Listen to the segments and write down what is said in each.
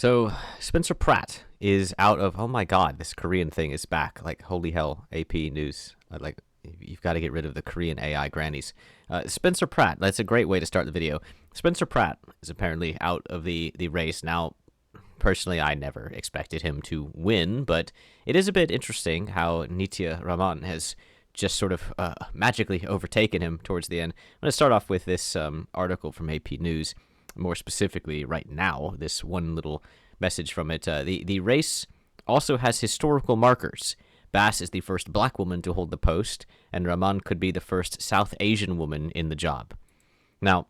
So Spencer Pratt is out of. Oh my God, this Korean thing is back. Like holy hell, AP News. Like you've got to get rid of the Korean AI grannies. Spencer Pratt. That's a great way to start the video. Spencer Pratt is apparently out of the race now. Personally, I never expected him to win, but it is a bit interesting how Nithya Raman has just sort of magically overtaken him towards the end. I'm going to start off with this article from AP News. More specifically, right now, this one little message from it. The race also has historical markers. Bass is the first black woman to hold the post, and Raman could be the first South Asian woman in the job. Now,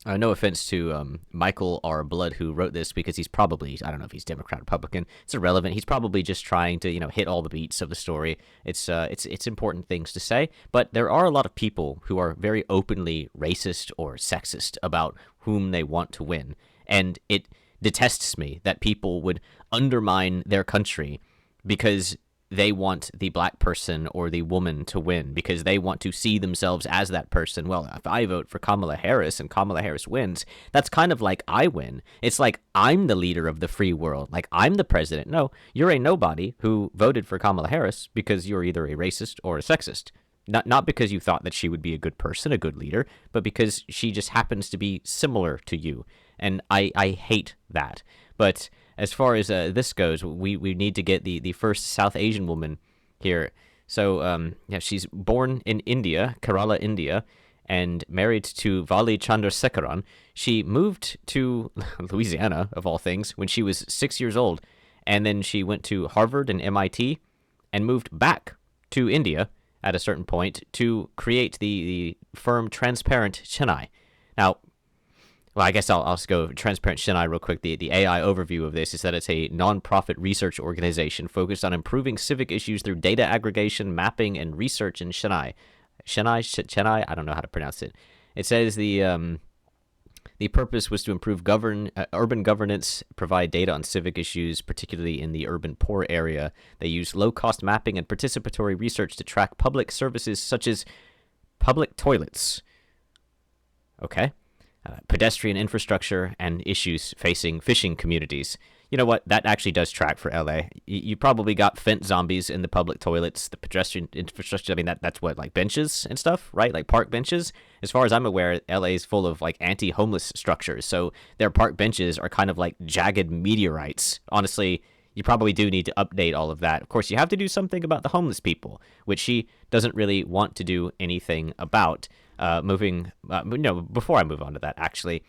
no offense to Michael R. Blood, who wrote this, because he's probably, I don't know if he's Democrat, Republican. It's irrelevant. He's probably just trying to, hit all the beats of the story. It's important things to say, but there are a lot of people who are very openly racist or sexist about whom they want to win, and it detests me that people would undermine their country because they want the black person or the woman to win, because they want to see themselves as that person. Well, if I vote for Kamala Harris and Kamala Harris wins, that's kind of like I win. It's like I'm the leader of the free world, like I'm the president. No, you're a nobody who voted for Kamala Harris because you're either a racist or a sexist. Not because you thought that she would be a good person, a good leader, but because she just happens to be similar to you. And I hate that. But as far as this goes, we need to get the first South Asian woman here. So, she's born in India, Kerala, India, and married to Vali Chandrasekaran. She moved to Louisiana, of all things, when she was 6 years old. And then she went to Harvard and MIT and moved back to India at a certain point to create the firm Transparent Chennai. Now, well, I guess I'll just go Transparent Chennai real quick. The AI overview of this is that it's a nonprofit research organization focused on improving civic issues through data aggregation, mapping, and research in Chennai. Chennai? I don't know how to pronounce it. It says the purpose was to improve urban governance, provide data on civic issues, particularly in the urban poor area. They use low-cost mapping and participatory research to track public services such as public toilets. Okay. Pedestrian infrastructure, and issues facing fishing communities. You know what? That actually does track for LA. You probably got fence zombies in the public toilets, the pedestrian infrastructure. I mean, that's what, like benches and stuff, right? Like park benches. As far as I'm aware, LA is full of like anti-homeless structures. So their park benches are kind of like jagged meteorites. Honestly, you probably do need to update all of that. Of course, you have to do something about the homeless people, which she doesn't really want to do anything about. Before I move on to that, actually,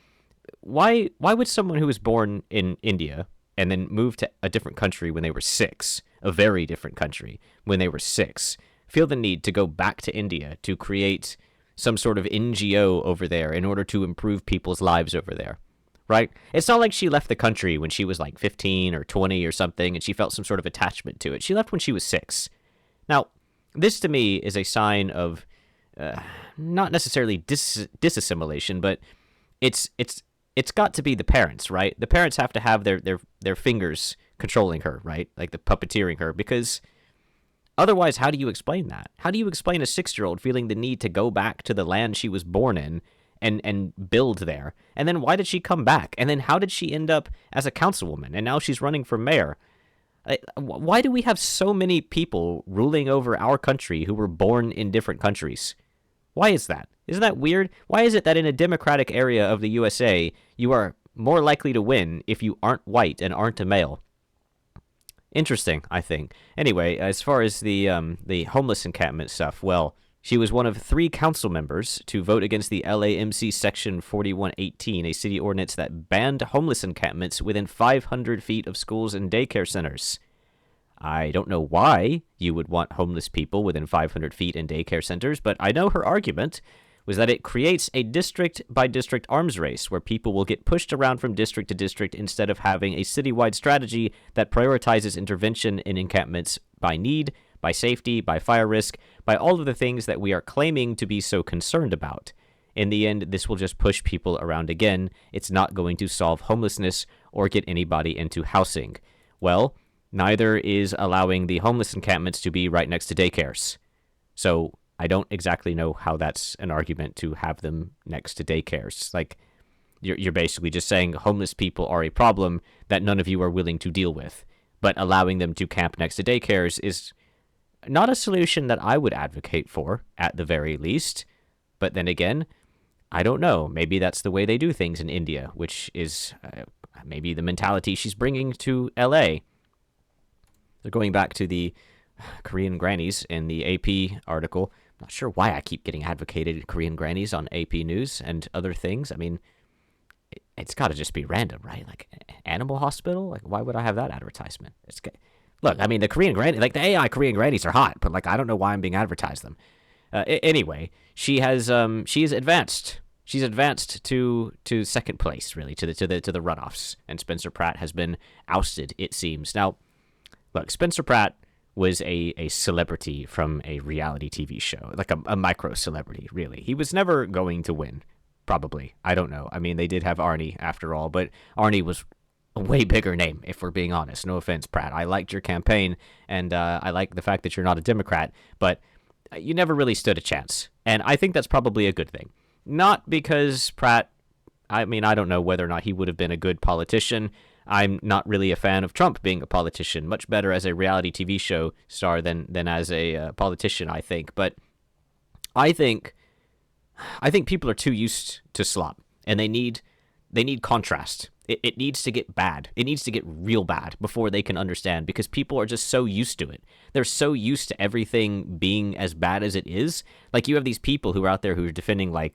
why would someone who was born in India and then moved to a different country when they were 6, a very different country, when they were 6, feel the need to go back to India to create some sort of NGO over there in order to improve people's lives over there, right? It's not like she left the country when she was like 15 or 20 or something and she felt some sort of attachment to it. She left when she was 6. Now, this to me is a sign of not necessarily disassimilation, but it's got to be the parents, right? The parents have to have their fingers controlling her, right? Like the puppeteering her, because otherwise, how do you explain that? How do you explain a 6-year-old feeling the need to go back to the land she was born in and build there? And then why did she come back? And then how did she end up as a councilwoman? And now she's running for mayor. Why do we have so many people ruling over our country who were born in different countries? Why is that? Isn't that weird? Why is it that in a democratic area of the USA, you are more likely to win if you aren't white and aren't a male? Interesting, I think. Anyway, as far as the homeless encampment stuff, well, she was one of 3 council members to vote against the LAMC Section 4118, a city ordinance that banned homeless encampments within 500 feet of schools and daycare centers. I don't know why you would want homeless people within 500 feet in daycare centers, but I know her argument was that it creates a district-by-district arms race where people will get pushed around from district to district instead of having a citywide strategy that prioritizes intervention in encampments by need, by safety, by fire risk, by all of the things that we are claiming to be so concerned about. In the end, this will just push people around again. It's not going to solve homelessness or get anybody into housing. Well, neither is allowing the homeless encampments to be right next to daycares. So I don't exactly know how that's an argument to have them next to daycares. Like, You're basically just saying homeless people are a problem that none of you are willing to deal with. But allowing them to camp next to daycares is not a solution that I would advocate for, at the very least. But then again, I don't know. Maybe that's the way they do things in India, which is maybe the mentality she's bringing to LA. So going back to the Korean grannies in the AP article, I'm not sure why I keep getting advocated Korean grannies on AP News and other things. I mean, it's got to just be random, right? Like Animal Hospital? Like, why would I have that advertisement? Look, I mean, the Korean granny, like the AI Korean grannies are hot, but like I don't know why I'm being advertised them. Anyway, she has advanced. She's advanced to second place, really, to the runoffs, and Spencer Pratt has been ousted, it seems. Now, look, Spencer Pratt was a celebrity from a reality TV show, like a micro celebrity, really. He was never going to win, probably. I don't know. I mean, they did have Arnie after all, but Arnie was a way bigger name, if we're being honest. No offense, Pratt. I liked your campaign, and I like the fact that you're not a Democrat, but you never really stood a chance. And I think that's probably a good thing. Not because Pratt, I mean, I don't know whether or not he would have been a good politician. I'm not really a fan of Trump being a politician. Much better as a reality TV show star than as a politician, I think. But I think people are too used to slop, and they need contrast. It needs to get bad. It needs to get real bad before they can understand, because people are just so used to it. They're so used to everything being as bad as it is. Like, you have these people who are out there who are defending I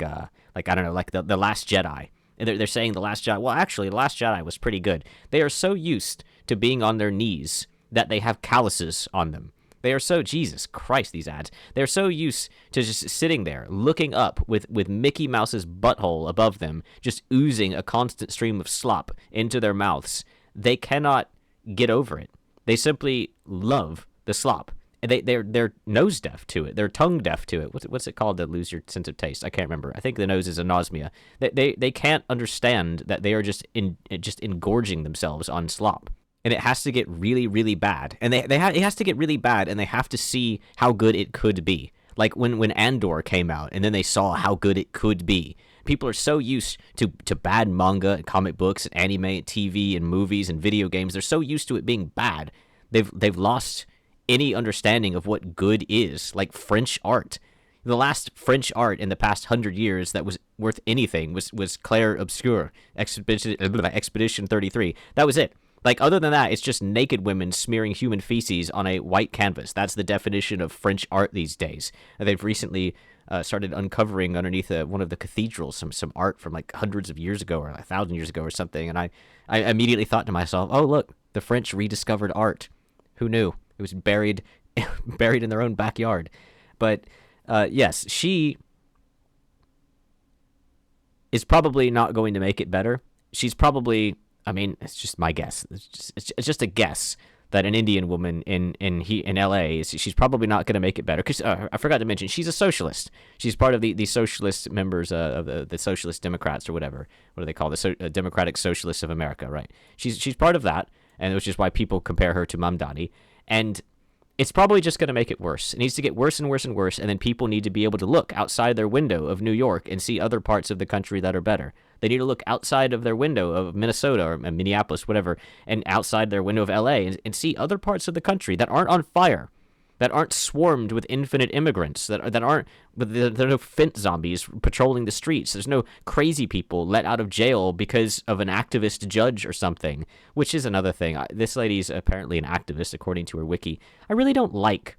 don't know, like the Last Jedi. And they're saying The Last Jedi. Well, actually, The Last Jedi was pretty good. They are so used to being on their knees that they have calluses on them. They are so, Jesus Christ, these ads. They're so used to just sitting there, looking up with Mickey Mouse's butthole above them, just oozing a constant stream of slop into their mouths. They cannot get over it. They simply love the slop. They're nose deaf to it. They're tongue deaf to it. What's it called to lose your sense of taste? I can't remember. I think the nose is anosmia. They can't understand that they are just engorging themselves on slop. And it has to get really, really bad. And it has to get really bad, and they have to see how good it could be. Like when Andor came out, and then they saw how good it could be. People are so used to bad manga and comic books and anime and TV and movies and video games. They're so used to it being bad. They've lost any understanding of what good is. Like French art. The last French art in the past 100 years that was worth anything was Clair Obscur, Expedition 33. That was it. Like, other than that, it's just naked women smearing human feces on a white canvas. That's the definition of French art these days. They've recently started uncovering underneath one of the cathedrals some art from like hundreds of years ago or 1,000 years ago or something. And I immediately thought to myself, oh, look, the French rediscovered art. Who knew? It was buried in their own backyard. But yes, she is probably not going to make it better. She's probably... I mean, it's just my guess. It's just a guess that an Indian woman in LA, she's probably not going to make it better. Because I forgot to mention, she's a socialist. She's part of the socialist members of the Socialist Democrats or whatever. What do they call the Democratic Socialists of America, right? She's part of that, and which is why people compare her to Mamdani. And it's probably just going to make it worse. It needs to get worse and worse and worse, and then people need to be able to look outside their window of New York and see other parts of the country that are better. They need to look outside of their window of Minnesota or Minneapolis, whatever, and outside their window of LA and see other parts of the country that aren't on fire, that aren't swarmed with infinite immigrants, that aren't, there are no Fint zombies patrolling the streets. There's no crazy people let out of jail because of an activist judge or something, which is another thing. This lady's apparently an activist, according to her wiki. I really don't like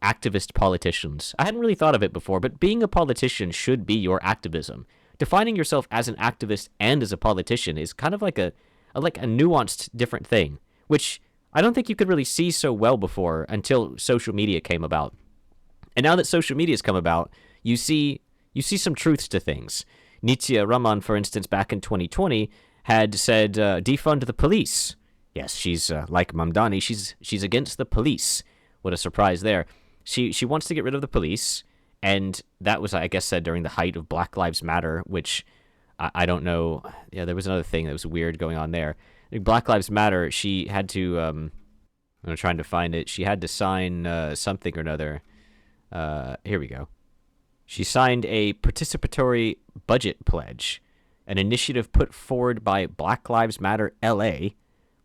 activist politicians. I hadn't really thought of it before, but being a politician should be your activism. Defining yourself as an activist and as a politician is kind of like a nuanced different thing, which I don't think you could really see so well before until social media came about. And now that social media has come about, you see some truths to things. Nithya Raman, for instance, back in 2020, had said, defund the police. Yes, she's like Mamdani, she's against the police. What a surprise there. She wants to get rid of the police. And that was, I guess, said during the height of Black Lives Matter, which I don't know. Yeah, there was another thing that was weird going on there. Black Lives Matter, she had to, I'm trying to find it. She had to sign something or another. Here we go. She signed a participatory budget pledge. an initiative put forward by Black Lives Matter LA,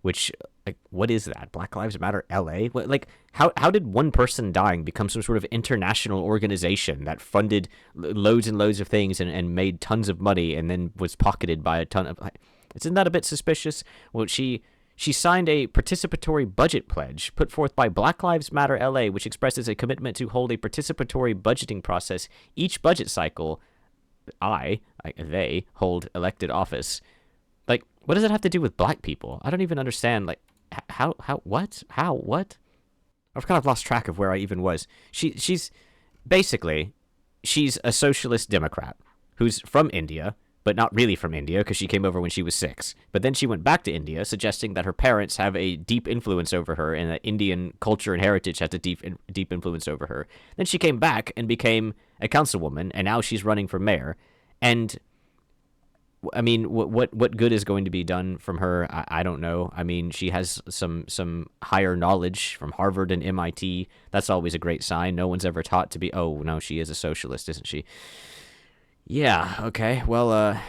which, like, what is that? Black Lives Matter LA? What, like, how did one person dying become some sort of international organization that funded loads and loads of things and made tons of money and then was pocketed by a ton of, like, isn't that a bit suspicious? Well, she signed a participatory budget pledge put forth by Black Lives Matter LA, which expresses a commitment to hold a participatory budgeting process each budget cycle. They hold elected office. Like, what does it have to do with black people? I don't even understand. Like, what? I've kind of lost track of where I even was. She's basically, she's a socialist Democrat who's from India, but not really from India because she came over when she was 6. But then she went back to India, suggesting that her parents have a deep influence over her and that Indian culture and heritage has a deep influence over her. Then she came back and became a councilwoman, and now she's running for mayor. And I mean, what good is going to be done from her? I don't know. I mean, she has some higher knowledge from Harvard and MIT. That's always a great sign. No one's ever taught to be, oh, no, she is a socialist, isn't she? Yeah, okay. Well,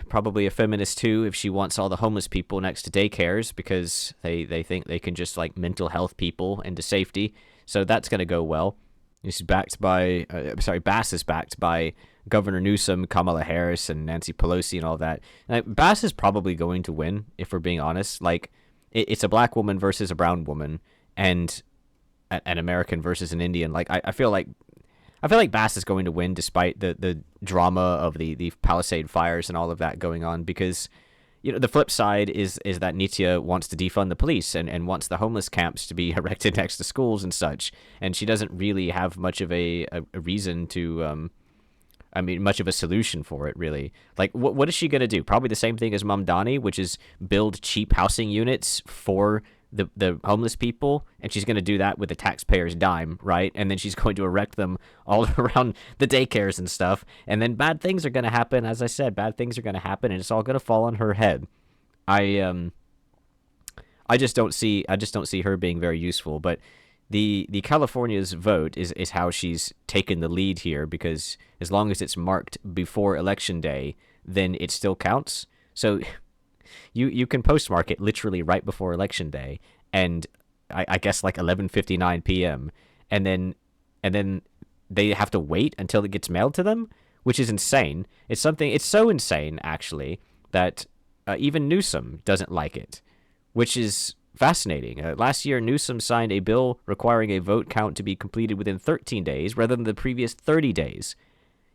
probably a feminist too if she wants all the homeless people next to daycares because they think they can just, like, mental health people into safety. So that's going to go well. He's backed by, Bass is backed by Governor Newsom, Kamala Harris, and Nancy Pelosi and all that. Bass is probably going to win, if we're being honest. Like, it's a black woman versus a brown woman, and an American versus an Indian. Like, I feel like Bass is going to win despite the drama of the Palisade fires and all of that going on, because, the flip side is that Nithya wants to defund the police and wants the homeless camps to be erected next to schools and such, and she doesn't really have much of a reason to, much of a solution for it, really. Like, what is she going to do? Probably the same thing as Mamdani, which is build cheap housing units for the homeless people, and she's going to do that with the taxpayer's dime, right? And then she's going to erect them all around the daycares and stuff, and then bad things are going to happen. As I said, bad things are going to happen, and it's all going to fall on her head. I just don't see her being very useful. But the California's vote is how she's taken the lead here, because as long as it's marked before election day, then it still counts. So You can postmark it literally right before election day, and I guess like 11:59 p.m. and then they have to wait until it gets mailed to them, which is insane. It's so insane actually that even Newsom doesn't like it, which is fascinating. Last year, Newsom signed a bill requiring a vote count to be completed within 13 days rather than the previous 30 days.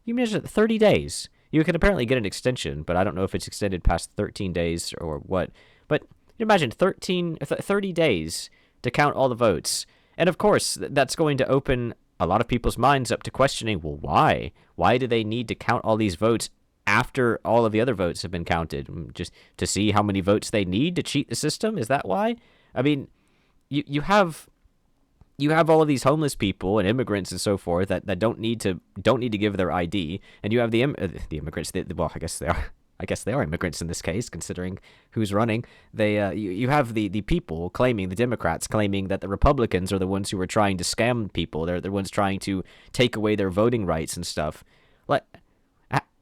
You measure 30 days. You can apparently get an extension, but I don't know if it's extended past 13 days or what. But imagine 30 days to count all the votes. And of course, that's going to open a lot of people's minds up to questioning, well, why? Why do they need to count all these votes after all of the other votes have been counted? Just to see how many votes they need to cheat the system? Is that why? I mean, you have all of these homeless people and immigrants and so forth that don't need to give their ID, and you have the immigrants. Well, I guess they are immigrants in this case, considering who's running. You have the people claiming, the Democrats claiming that the Republicans are the ones who are trying to scam people. They're the ones trying to take away their voting rights and stuff. Like,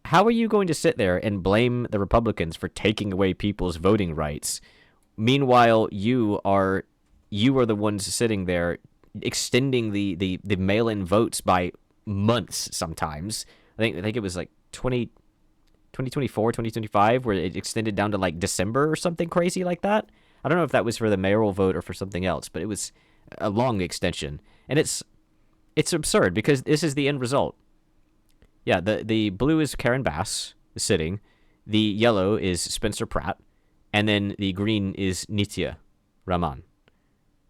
how are you going to sit there and blame the Republicans for taking away people's voting rights? Meanwhile, you are the ones sitting there extending the mail-in votes by months sometimes. I think it was like 2024, 2025, where it extended down to like December or something crazy like that. I don't know if that was for the mayoral vote or for something else, but it was a long extension. And it's absurd because this is the end result. Yeah, the blue is Karen Bass sitting, the yellow is Spencer Pratt, and then the green is Nithya Raman.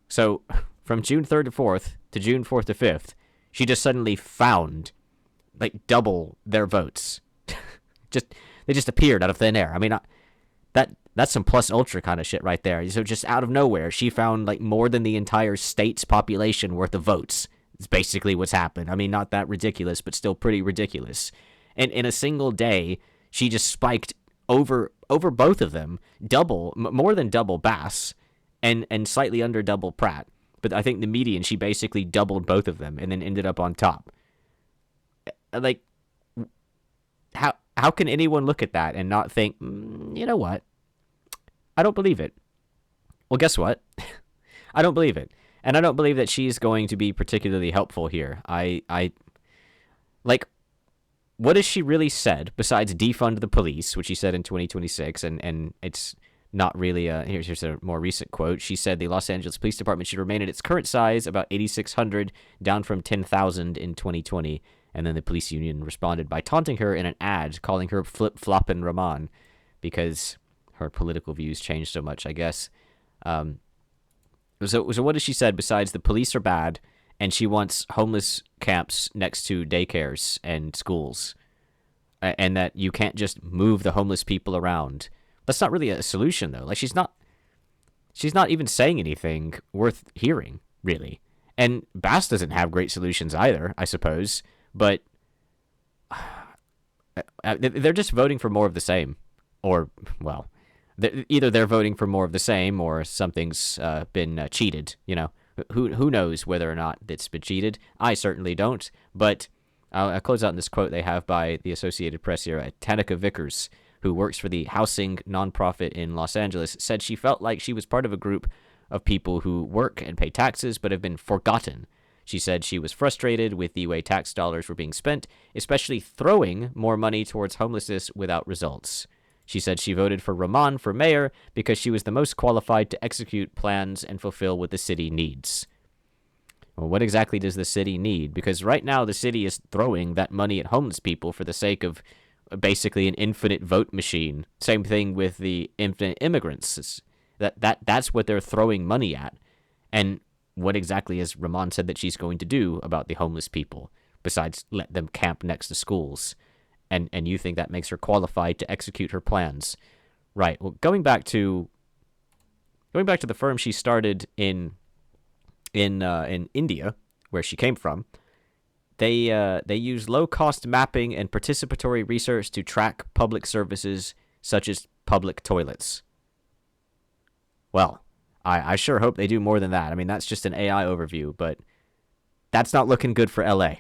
So from June 3rd to 4th to June 4th to 5th, she just suddenly found like double their votes. They just appeared out of thin air. I mean, that's some plus ultra kind of shit right there. So just out of nowhere, she found like more than the entire state's population worth of votes. It's basically what's happened. I mean, not that ridiculous, but still pretty ridiculous. And in a single day, she just spiked over both of them, more than double Bass, and slightly under double Pratt. But I think the median, she basically doubled both of them and then ended up on top. Like, How can anyone look at that and not think, you know what? I don't believe it. Well, guess what? I don't believe it. And I don't believe that she's going to be particularly helpful here. I like, what has she really said besides defund the police, which she said in 2026, and it's not really here's a more recent quote. She said the Los Angeles Police Department should remain at its current size, about 8,600, down from 10,000 in 2020. And then the police union responded by taunting her in an ad, calling her flip-floppin' Raman, because her political views changed so much, I guess. So what has she said besides the police are bad and she wants homeless camps next to daycares and schools, and that you can't just move the homeless people around? That's not really a solution, though. Like, she's not even saying anything worth hearing, really. And Bass doesn't have great solutions either, I suppose. But they're just voting for more of the same. Or, well, either they're voting for more of the same or something's been cheated. You know, who knows whether or not it's been cheated? I certainly don't. But I'll close out in this quote they have by the Associated Press here. Tanika Vickers, who works for the housing nonprofit in Los Angeles, said she felt like she was part of a group of people who work and pay taxes but have been forgotten. She said she was frustrated with the way tax dollars were being spent, especially throwing more money towards homelessness without results. She said she voted for Raman for mayor because she was the most qualified to execute plans and fulfill what the city needs. Well, what exactly does the city need? Because right now the city is throwing that money at homeless people for the sake of basically an infinite vote machine. Same thing with the infinite immigrants. That's what they're throwing money at. And what exactly has Raman said that she's going to do about the homeless people besides let them camp next to schools? And you think that makes her qualified to execute her plans? Right. Well, going back to the firm she started in India, where she came from, they use low-cost mapping and participatory research to track public services such as public toilets. Well, I sure hope they do more than that. I mean, that's just an AI overview, but that's not looking good for LA.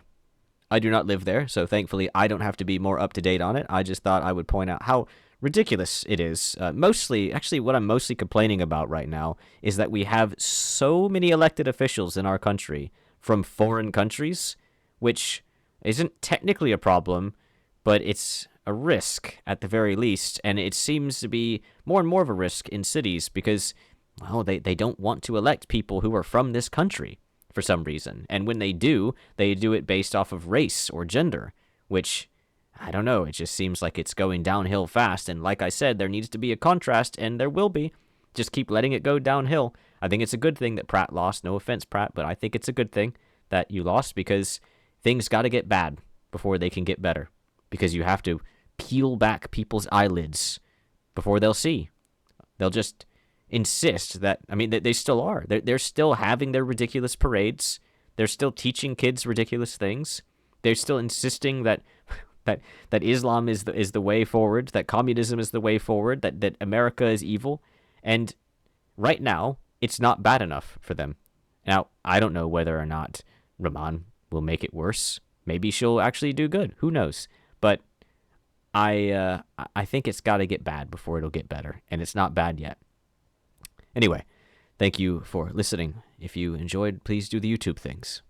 I do not live there, so thankfully I don't have to be more up-to-date on it. I just thought I would point out how ridiculous it is. Actually, what I'm mostly complaining about right now is that we have so many elected officials in our country from foreign countries, which isn't technically a problem, but it's a risk at the very least, and it seems to be more and more of a risk in cities because, well, they don't want to elect people who are from this country for some reason. And when they do it based off of race or gender, which, I don't know, it just seems like it's going downhill fast. And like I said, there needs to be a contrast, and there will be. Just keep letting it go downhill. I think it's a good thing that Pratt lost. No offense, Pratt, but I think it's a good thing that you lost because things got to get bad before they can get better. Because you have to peel back people's eyelids before they'll see. They'll just insist that, I mean, they still are. They're still having their ridiculous parades. They're still teaching kids ridiculous things. They're still insisting that Islam is the way forward, that communism is the way forward, that America is evil. And right now, it's not bad enough for them. Now, I don't know whether or not Raman will make it worse. Maybe she'll actually do good. Who knows? But I think it's got to get bad before it'll get better. And it's not bad yet. Anyway, thank you for listening. If you enjoyed, please do the YouTube things.